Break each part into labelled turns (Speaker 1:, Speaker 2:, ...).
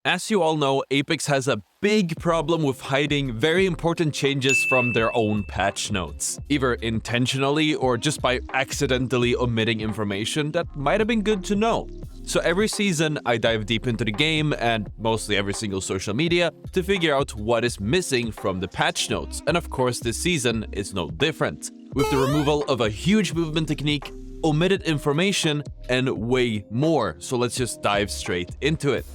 Speaker 1: As you all know, Apex has a big problem with hiding very important changes from their own patch notes, either intentionally or just by accidentally omitting information that might have been good to know. So every season, I dive deep into the game and mostly every single social media to figure out what is missing from the patch notes, and of course this season is no different, with the removal of a huge movement technique, omitted information, and way more. So let's just dive straight into it.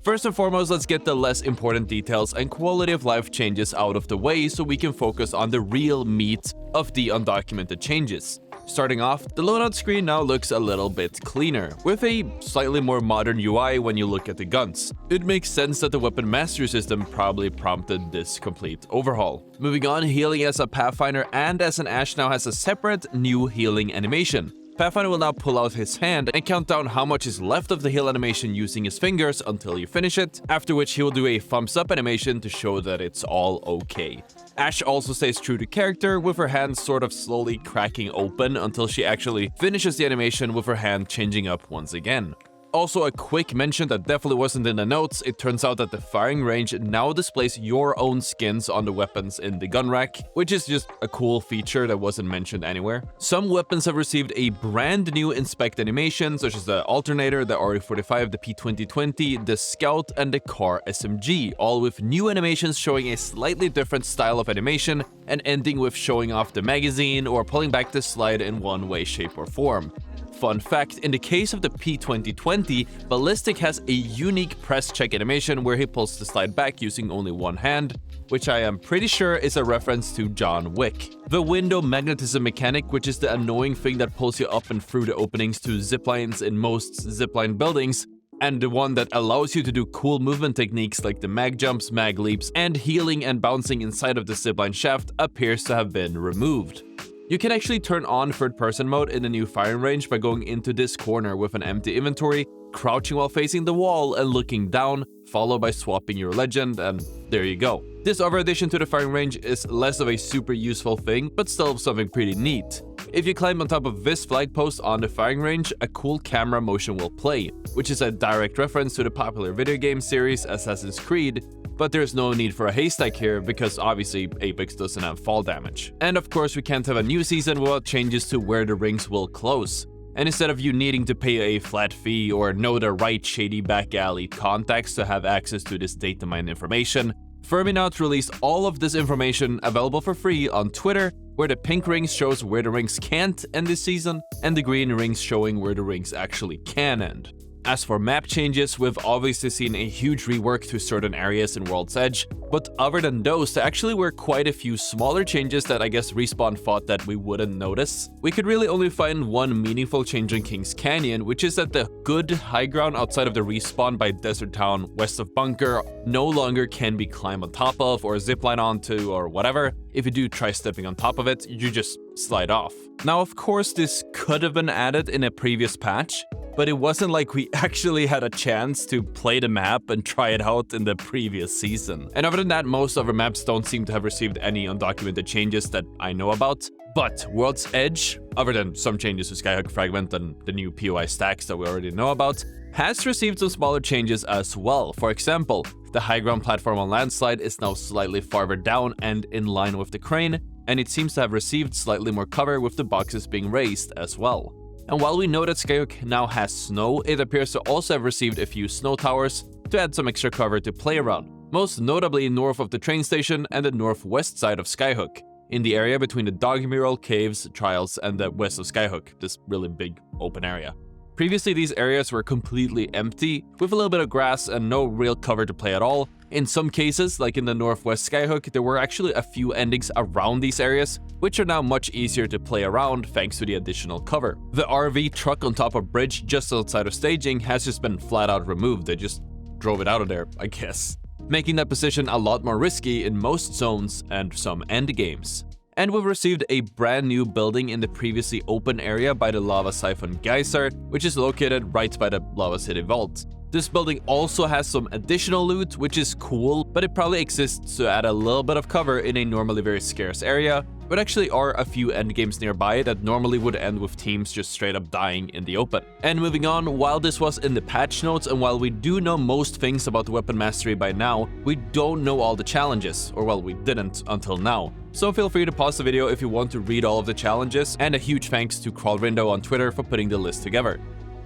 Speaker 1: First and foremost, let's get the less important details and quality of life changes out of the way so we can focus on the real meat of the undocumented changes. Starting off, the loadout screen now looks a little bit cleaner, with a slightly more modern UI when you look at the guns. It makes sense that the weapon mastery system probably prompted this complete overhaul. Moving on, healing as a Pathfinder and as an Ashe now has a separate new healing animation. Pathfinder will now pull out his hand and count down how much is left of the heal animation using his fingers until you finish it, after which he will do a thumbs up animation to show that it's all okay. Ashe also stays true to character, with her hand sort of slowly cracking open until she actually finishes the animation with her hand changing up once again. Also, a quick mention that definitely wasn't in the notes, it turns out that the firing range now displays your own skins on the weapons in the gun rack, which is just a cool feature that wasn't mentioned anywhere. Some weapons have received a brand new inspect animation, such as the Alternator, the RE45, the P2020, the Scout, and the Car SMG, all with new animations showing a slightly different style of animation and ending with showing off the magazine or pulling back the slide in one way, shape, or form. Fun fact, in the case of the P2020, Ballistic has a unique press check animation where he pulls the slide back using only one hand, which I am pretty sure is a reference to John Wick. The window magnetism mechanic, which is the annoying thing that pulls you up and through the openings to ziplines in most zipline buildings, and the one that allows you to do cool movement techniques like the mag jumps, mag leaps, and healing and bouncing inside of the zipline shaft, appears to have been removed. You can actually turn on third-person mode in the new firing range by going into this corner with an empty inventory, crouching while facing the wall and looking down, followed by swapping your legend, and there you go. This other addition to the firing range is less of a super useful thing, but still something pretty neat. If you climb on top of this flag post on the firing range, a cool camera motion will play, which is a direct reference to the popular video game series Assassin's Creed, but there's no need for a haystack here because obviously Apex doesn't have fall damage. And of course we can't have a new season without changes to where the rings will close. And instead of you needing to pay a flat fee or know the right shady back alley contacts to have access to this data mine information, Ferminout released all of this information available for free on Twitter, where the pink rings shows where the rings can't end this season, and the green rings showing where the rings actually can end. As for map changes, we've obviously seen a huge rework to certain areas in World's Edge, but other than those, there actually were quite a few smaller changes that I guess Respawn thought that we wouldn't notice. We could really only find one meaningful change in Kings Canyon, which is that the good high ground outside of the respawn by Desert Town west of Bunker no longer can be climbed on top of or zipline onto or whatever. If you do try stepping on top of it, you just slide off. Now, of course, this could have been added in a previous patch, but it wasn't like we actually had a chance to play the map and try it out in the previous season. And other than that, most other maps don't seem to have received any undocumented changes that I know about. But World's Edge, other than some changes to Skyhook Fragment and the new POI stacks that we already know about, has received some smaller changes as well. For example, the high ground platform on Landslide is now slightly farther down and in line with the crane, and it seems to have received slightly more cover with the boxes being raised as well. And while we know that Skyhook now has snow, it appears to also have received a few snow towers to add some extra cover to play around, most notably north of the train station and the northwest side of Skyhook, in the area between the Dog Mural, Caves, Trials, and the west of Skyhook, this really big open area. Previously, these areas were completely empty, with a little bit of grass and no real cover to play at all. In some cases, like in the northwest Skyhook, there were actually a few endings around these areas, which are now much easier to play around thanks to the additional cover. The RV truck on top of bridge just outside of staging has just been flat out removed. They just drove it out of there, I guess, making that position a lot more risky in most zones and some end games. And we've received a brand new building in the previously open area by the Lava Siphon Geyser, which is located right by the Lava City Vault. This building also has some additional loot, which is cool, but it probably exists to add a little bit of cover in a normally very scarce area, but actually are a few endgames nearby that normally would end with teams just straight up dying in the open. And moving on, while this was in the patch notes and while we do know most things about the weapon mastery by now, we don't know all the challenges, or well, we didn't until now. So feel free to pause the video if you want to read all of the challenges, and a huge thanks to Crawlrindo on Twitter for putting the list together.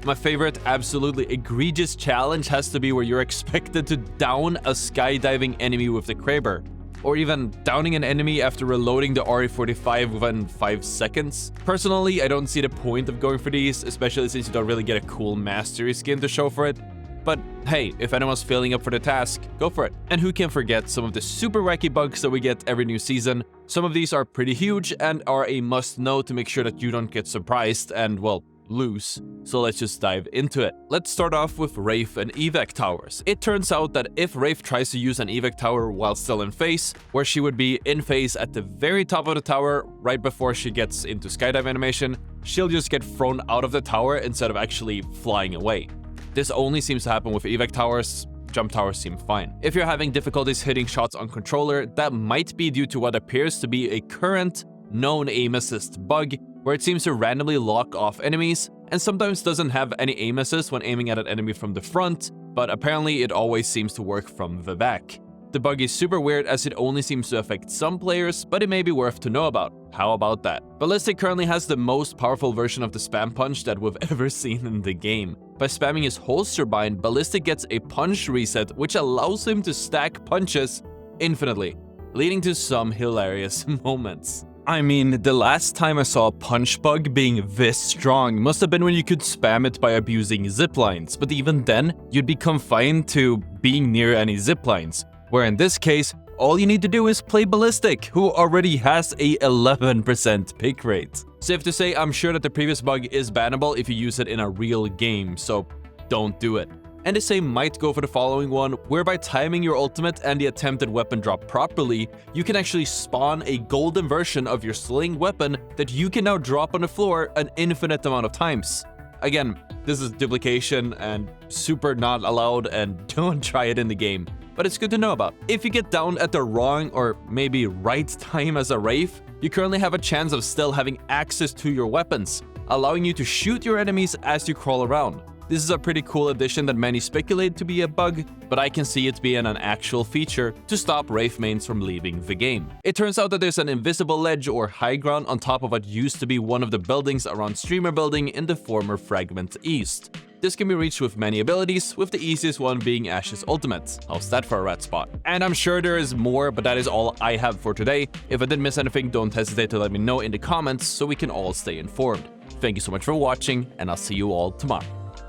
Speaker 1: My favorite, absolutely egregious challenge has to be where you're expected to down a skydiving enemy with the Kraber, or even downing an enemy after reloading the RE45 within 5 seconds. Personally, I don't see the point of going for these, especially since you don't really get a cool mastery skin to show for it. But hey, if anyone's feeling up for the task, go for it. And who can forget some of the super wacky bugs that we get every new season? Some of these are pretty huge and are a must-know to make sure that you don't get surprised and, well, lose. So let's just dive into it. Let's start off with Wraith and evac towers. It turns out that if Wraith tries to use an evac tower while still in phase, where she would be in phase at the very top of the tower right before she gets into skydive animation, she'll just get thrown out of the tower instead of actually flying away. This only seems to happen with evac towers. Jump towers seem fine. If you're having difficulties hitting shots on controller, that might be due to what appears to be a current known aim assist bug, where it seems to randomly lock off enemies, and sometimes doesn't have any aim assist when aiming at an enemy from the front, but apparently it always seems to work from the back. The bug is super weird as it only seems to affect some players, but it may be worth to know about. How about that? Ballistic currently has the most powerful version of the spam punch that we've ever seen in the game. By spamming his holster bind, Ballistic gets a punch reset, which allows him to stack punches infinitely, leading to some hilarious moments. I mean, the last time I saw a punch bug being this strong must have been when you could spam it by abusing ziplines, but even then, you'd be confined to being near any ziplines, where in this case, all you need to do is play Ballistic, who already has a 11% pick rate. Safe to say, I'm sure that the previous bug is bannable if you use it in a real game, so don't do it. And the same might go for the following one, whereby timing your ultimate and the attempted weapon drop properly, you can actually spawn a golden version of your sling weapon that you can now drop on the floor an infinite amount of times. Again, this is duplication and super not allowed, and don't try it in the game, but it's good to know about. If you get down at the wrong or maybe right time as a Wraith, you currently have a chance of still having access to your weapons, allowing you to shoot your enemies as you crawl around. This is a pretty cool addition that many speculate to be a bug, but I can see it being an actual feature to stop Wraith mains from leaving the game. It turns out that there's an invisible ledge or high ground on top of what used to be one of the buildings around Streamer Building in the former Fragment East. This can be reached with many abilities, with the easiest one being Ash's ultimate. How's that for a rat spot? And I'm sure there is more, but that is all I have for today. If I did miss anything, don't hesitate to let me know in the comments so we can all stay informed. Thank you so much for watching, and I'll see you all tomorrow.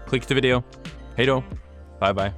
Speaker 1: Click the video. Hey do. Bye bye.